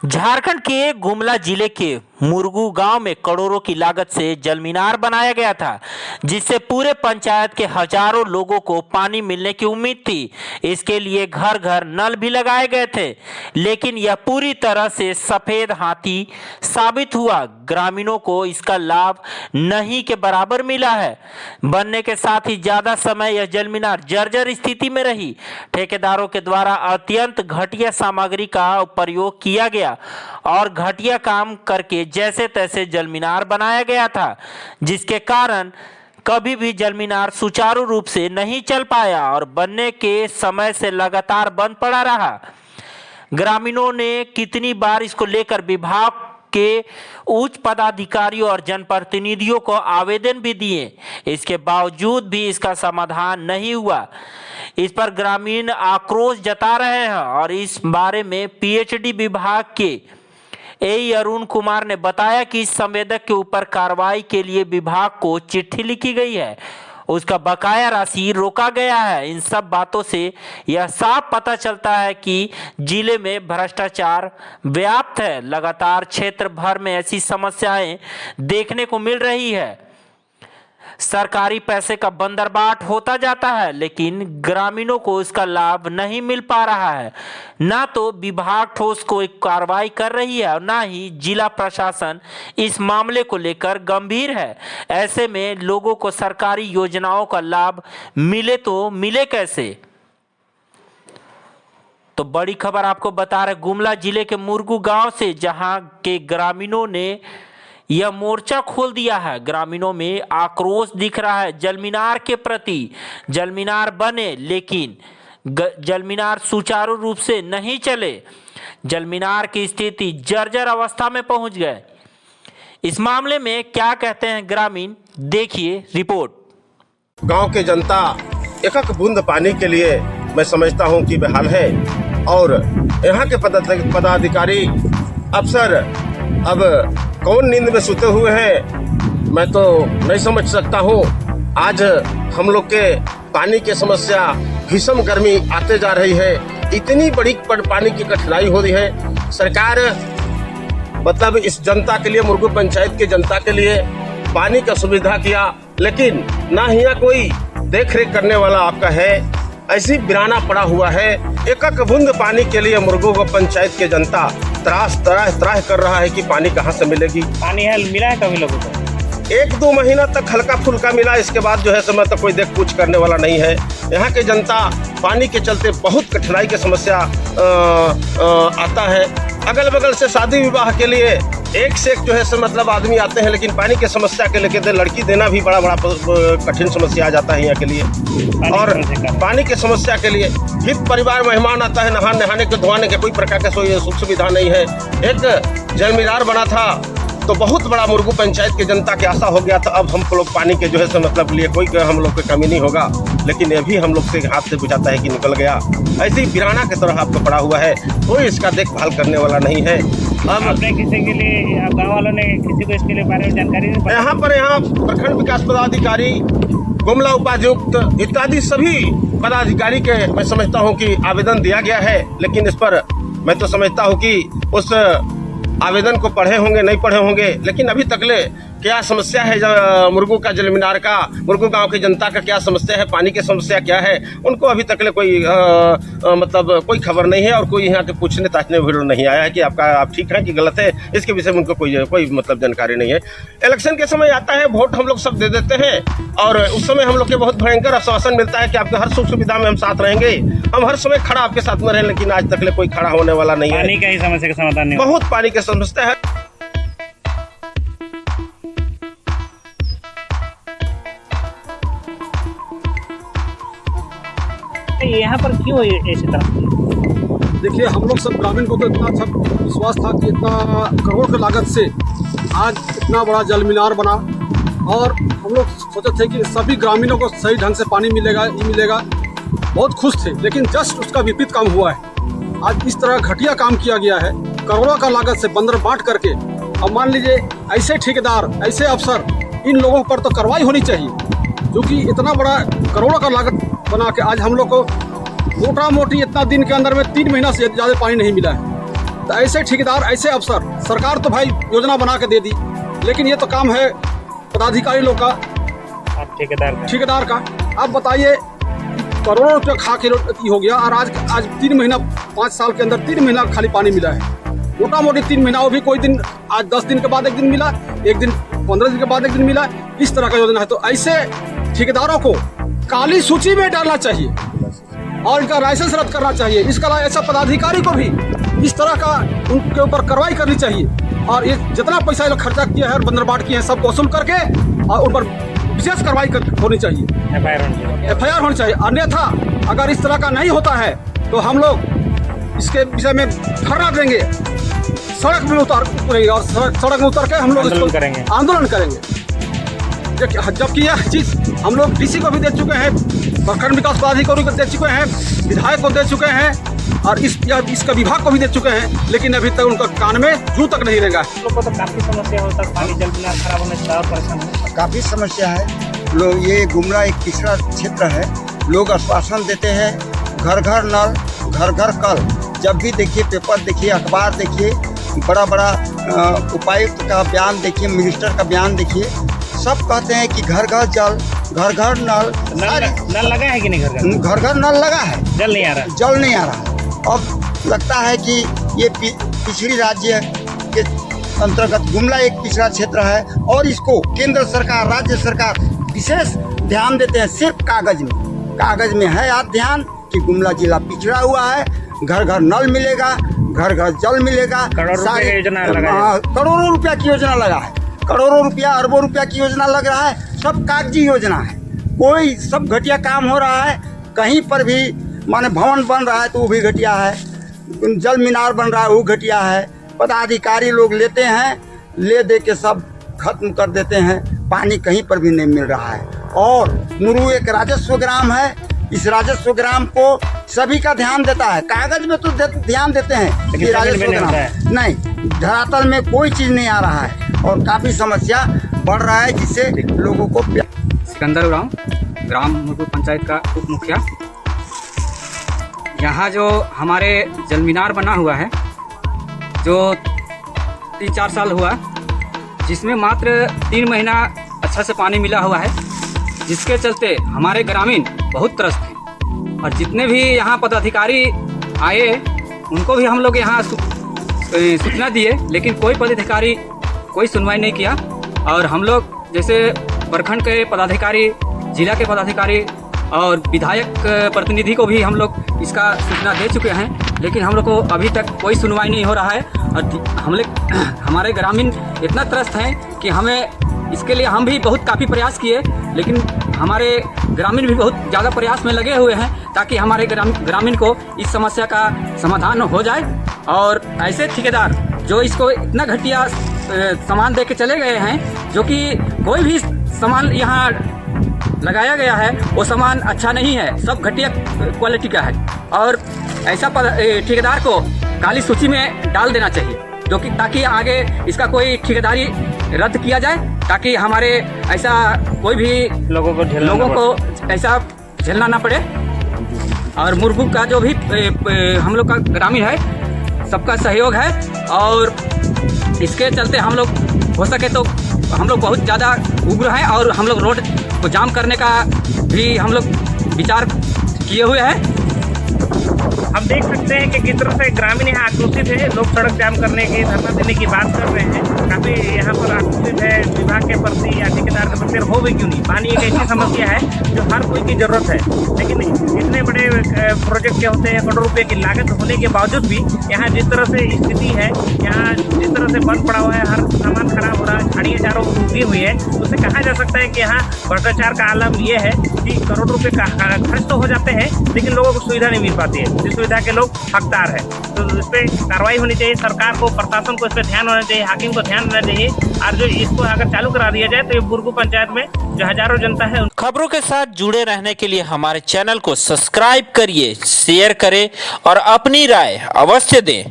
झारखंड के गुमला जिले के मुरगू गांव में करोड़ों की लागत से जलमीनार बनाया गया था, जिससे पूरे पंचायत के हजारों लोगों को पानी मिलने की उम्मीद थी। इसके लिए घर घर नल भी लगाए गए थे, लेकिन यह पूरी तरह से सफेद हाथी साबित हुआ। ग्रामीणों को इसका लाभ नहीं के बराबर मिला है। बनने के साथ ही ज्यादा समय यह जलमीनार जर्जर स्थिति में रही। ठेकेदारों के द्वारा अत्यंत घटिया सामग्री का प्रयोग किया गया और घटिया काम करके जैसे तैसे जलमीनार बनाया गया था, जिसके कारण कभी भी जलमीनार सुचारू रूप से नहीं चल पाया और बनने के समय से लगातार बंद पड़ा रहा। ग्रामीणों ने कितनी बार इसको लेकर विभाग के उच्च पदाधिकारियों और जनप्रतिनिधियों को आवेदन भी दिए, इसके बावजूद भी इसका समाधान नहीं हुआ। इस पर ग्रामीण आक्रोश जता रहे हैं और इस बारे में पीएचडी विभाग के ए अरुण कुमार ने बताया कि इस संवेदक के ऊपर कार्रवाई के लिए विभाग को चिट्ठी लिखी गई है, उसका बकाया राशि रोका गया है। इन सब बातों से यह साफ पता चलता है कि जिले में भ्रष्टाचार व्याप्त है। लगातार क्षेत्र भर में ऐसी समस्याएं देखने को मिल रही है। सरकारी पैसे का बंदरबाट होता जाता है, लेकिन ग्रामीणों को इसका लाभ नहीं मिल पा रहा है। ना तो विभाग ठोस कोई कार्रवाई कर रही है और ना ही जिला प्रशासन इस मामले को लेकर गंभीर है। ऐसे में लोगों को सरकारी योजनाओं का लाभ मिले तो मिले कैसे? तो बड़ी खबर आपको बता रहे गुमला जिले के मुरगू गांव से, जहां के ग्रामीणों ने यह मोर्चा खोल दिया है। ग्रामीणों में आक्रोश दिख रहा है जलमीनार के प्रति। जलमीनार बने लेकिन जलमीनार सुचारू रूप से नहीं चले। जलमीनार की स्थिति जर्जर अवस्था में पहुंच गए। इस मामले में क्या कहते हैं ग्रामीण, देखिए रिपोर्ट। गांव के जनता एक एक बूंद पानी के लिए मैं समझता हूं कि बेहाल है और यहाँ के पदाधिकारी अफसर अब कौन नींद में सोते हुए हैं मैं तो नहीं समझ सकता हूँ। आज हम लोग के पानी की समस्या, भीषण गर्मी आते जा रही है, इतनी बड़ी पानी की कठिनाई हो रही है। सरकार मतलब इस जनता के लिए, मुरगू पंचायत के जनता के लिए पानी का सुविधा किया, लेकिन ना ही यहाँ कोई देख रेख करने वाला आपका है। ऐसी वीराना पड़ा हुआ है। एक एक बूंद पानी के लिए मुरगू पंचायत के जनता त्राह कर रहा है कि पानी कहाँ से मिलेगी। पानी है मिला है कभी लोगों को? 1-2 महीना तक हल्का फुल्का मिला, इसके बाद जो है समय तक कोई देख पूछ करने वाला नहीं है। यहाँ के जनता पानी के चलते बहुत कठिनाई की समस्या आता है। अगल बगल से शादी विवाह के लिए एक से एक जो है मतलब आदमी आते हैं, लेकिन पानी की समस्या के लेकर लड़की देना भी बड़ा कठिन समस्या आ जाता है यहाँ के लिए। और पानी की समस्या के लिए हित परिवार मेहमान आता है, नहाने के धोने के कोई प्रकार का सुख सुविधा नहीं है। एक जलमीनार बना था तो बहुत बड़ा मुरगू पंचायत की जनता की आशा हो गया था। अब हम लोग पानी के जो है मतलब लिए कोई हम लोग की कमी नहीं होगा, लेकिन ये भी हम लोग से हाथ से बुझाता है कि निकल गया। ऐसी वीराना की तरह आपको पड़ा हुआ है, कोई इसका देखभाल करने वाला नहीं है। अब आपने किसी के लिए, गाँव वालों ने किसी को इसके लिए बारे में जानकारी नहीं? यहाँ प्रखंड विकास पदाधिकारी, गुमला उपायुक्त इत्यादि सभी पदाधिकारी के मैं समझता हूँ कि आवेदन दिया गया है, लेकिन इस पर मैं तो समझता हूँ कि उस आवेदन को पढ़े होंगे, नहीं पढ़े होंगे, लेकिन अभी तक ले क्या समस्या है मुरगू का, जलमीनार का, मुरगू गांव की जनता का क्या समस्या है, पानी की समस्या क्या है, उनको अभी तक ले कोई मतलब कोई खबर नहीं है और कोई यहाँ के पूछने ताछने भी नहीं आया है कि आप ठीक है कि गलत है। इसके विषय में उनको कोई मतलब जानकारी नहीं है। इलेक्शन के समय आता है, वोट हम लोग सब दे देते हैं और उस समय हम लोग के बहुत भयंकर आश्वासन मिलता है कि आपके हर सुख सुविधा में हम साथ रहेंगे, हम हर समय खड़ा आपके साथ में रहें, लेकिन आज तक ले कोई खड़ा होने वाला नहीं है। पानी का ही समस्या का समाधान नहीं, बहुत पानी की समस्या है। यहाँ पर क्यों ऐसी तरह? देखिए, हम लोग सब ग्रामीण को तो इतना अच्छा विश्वास था कि इतना करोड़ की लागत से आज इतना बड़ा जलमीनार बना और हम लोग सोचे थे कि सभी ग्रामीणों को सही ढंग से पानी मिलेगा, ये मिलेगा, बहुत खुश थे। लेकिन जस्ट उसका विपरीत काम हुआ है। आज इस तरह घटिया काम किया गया है, करोड़ों का लागत से बंदर बांट करके। अब मान लीजिए ऐसे ठेकेदार, ऐसे अफसर, इन लोगों पर तो कार्रवाई होनी चाहिए, क्योंकि इतना बड़ा करोड़ों का लागत बना के आज हम लोग को मोटा मोटी इतना दिन के अंदर में 3 महीना से ज़्यादा पानी नहीं मिला है। तो ऐसे ठेकेदार, ऐसे अफसर, सरकार तो भाई योजना बना के दे दी, लेकिन ये तो काम है पदाधिकारी लोग का, ठेकेदार का। आप बताइए, करोड़ों रुपया खा के हो गया, और आज 3 महीना, 5 साल के अंदर 3 महीना खाली पानी मिला है। मोटा मोटी 3 महीना, वो भी कोई दिन, आज 10 दिन के बाद एक दिन मिला, एक दिन 15 दिन के बाद एक दिन मिला, इस तरह का योजना है। तो ऐसे ठेकेदारों को काली सूची में डालना चाहिए और इनका लाइसेंस रद्द करना चाहिए। इसका ऐसा पदाधिकारी को भी इस तरह का उनके ऊपर कार्रवाई करनी चाहिए, और ये जितना पैसा ये लोग खर्चा किया है और बंदरबाट किए हैं, सब वसूल करके और उन पर विशेष कार्रवाई होनी चाहिए, FIR होनी चाहिए। अन्यथा अगर इस तरह का नहीं होता है तो हम लोग इसके विषय में धरना देंगे, सड़क में उतरेंगे, और सड़क में उतर के हम लोग आंदोलन करेंगे। जबकि यह चीज़ हम लोग DC को भी दे चुके हैं, प्रखंड विकास पदाधिकारी को दे चुके हैं, विधायक को दे चुके हैं, और इसका विभाग को भी दे चुके हैं, लेकिन अभी तक उनका कान में जू तक नहीं रहेगा। लोगों को तो काफी समस्या होता है, पानी जल मीनार खराब होने से और परेशान है। काफ़ी समस्या है। लोग, ये गुमला एक पिछड़ा क्षेत्र है, लोग आश्वासन देते हैं घर घर नल, घर घर कल। जब भी देखिए पेपर देखिए, अखबार देखिए, बड़ा बड़ा उपायुक्त का बयान देखिए, मिनिस्टर का बयान देखिए, सब कहते हैं कि घर घर जल, घर घर नल। नल लगा है कि नहीं? घर घर नल लगा है, जल नहीं आ रहा, जल नहीं आ रहा। अब लगता है कि ये पिछड़ी राज्य के अंतर्गत गुमला एक पिछड़ा क्षेत्र है, और इसको केंद्र सरकार, राज्य सरकार विशेष ध्यान देते हैं। सिर्फ कागज में है यार ध्यान कि गुमला जिला पिछड़ा हुआ है, घर घर नल मिलेगा, घर घर जल मिलेगा, करोड़ों रुपया की योजना लगा है, करोड़ों रुपया, अरबों रुपया की योजना लग रहा है, सब कागजी योजना है। कोई सब घटिया काम हो रहा है, कहीं पर भी माने भवन बन रहा है तो वो भी घटिया है, जल मीनार बन रहा है वो घटिया है। पदाधिकारी लोग लेते हैं, ले दे के सब खत्म कर देते हैं, पानी कहीं पर भी नहीं मिल रहा है। और मुरु एक राजस्व ग्राम है, इस राजस्व ग्राम को सभी का ध्यान देता है, कागज में तो ध्यान देते हैं कि राजस्व ग्राम नहीं, धरातल में कोई चीज़ नहीं आ रहा है, और काफ़ी समस्या बढ़ रहा है, जिससे लोगों को। सिकंदर उरांव, ग्राम मुरगू पंचायत का उप मुखिया। यहाँ जो हमारे जल मीनार बना हुआ है, जो 3-4 साल हुआ, जिसमें मात्र 3 महीना अच्छा से पानी मिला हुआ है, जिसके चलते हमारे ग्रामीण बहुत त्रस्त हैं। और जितने भी यहाँ पदाधिकारी आए उनको भी हम लोग यहाँ सूचना दिए, लेकिन कोई पदाधिकारी कोई सुनवाई नहीं किया। और हम लोग जैसे प्रखंड के पदाधिकारी, जिला के पदाधिकारी और विधायक प्रतिनिधि को भी हम लोग इसका सूचना दे चुके हैं, लेकिन हम लोग को अभी तक कोई सुनवाई नहीं हो रहा है। और हमारे ग्रामीण इतना त्रस्त हैं कि हमें इसके लिए हम भी बहुत काफ़ी प्रयास किए, लेकिन हमारे ग्रामीण भी बहुत ज़्यादा प्रयास में लगे हुए हैं ताकि हमारे ग्रामीण को इस समस्या का समाधान हो जाए। और ऐसे ठेकेदार जो इसको इतना घटिया सामान दे के चले गए हैं, जो कि कोई भी सामान यहाँ लगाया गया है वो सामान अच्छा नहीं है, सब घटिया क्वालिटी का है। और ऐसा ठेकेदार को काली सूची में डाल देना चाहिए, जो कि ताकि आगे इसका कोई ठेकेदारी रद्द किया जाए, ताकि हमारे ऐसा कोई भी लोगों को ऐसा झेलना ना पड़े। और मुरगू का जो भी हम लोग का ग्रामीण है, सबका सहयोग है, और इसके चलते हम लोग हो सके तो हम लोग बहुत ज़्यादा उग्र हैं, और हम लोग रोड को जाम करने का भी हम लोग विचार किए हुए हैं। हम देख सकते हैं कि किस तरह से ग्रामीण यहाँ आक्रोशित है, लोग सड़क जाम करने की, धरना देने की बात कर रहे हैं, काफ़ी यहाँ पर आक्रोशित है विभाग के प्रति या ठेकेदार के प्रति। हो भी क्यों नहीं, पानी एक ऐसी समस्या है जो हर कोई की ज़रूरत है, लेकिन इतने बड़े प्रोजेक्ट के होते हैं, करोड़ों रुपये की लागत होने के बावजूद भी यहाँ जिस तरह से स्थिति है, यहाँ जिस तरह से बंद पड़ा हुआ है, हर सामान खराब हो रहा है, झाड़ियाँ चारों उगी हुई है, उससे कहा जा सकता है कि यहाँ भ्रष्टाचार का आलम ये है कि करोड़ों रुपये का खर्च तो हो जाते हैं, लेकिन लोगों को सुविधा नहीं मिल पाती है, जिस सुविधा के लोग हकदार है। तो इस पर कार्रवाई होनी चाहिए, सरकार को, प्रशासन को इस पर ध्यान होना चाहिए, हाकिम को ध्यान देना चाहिए। और जो इसको अगर चालू करा दिया जाए तो ये मुरगू पंचायत में जो हजारों जनता है। खबरों के साथ जुड़े रहने के लिए हमारे चैनल को सब्सक्राइब करिए, शेयर करें और अपनी राय अवश्य दें।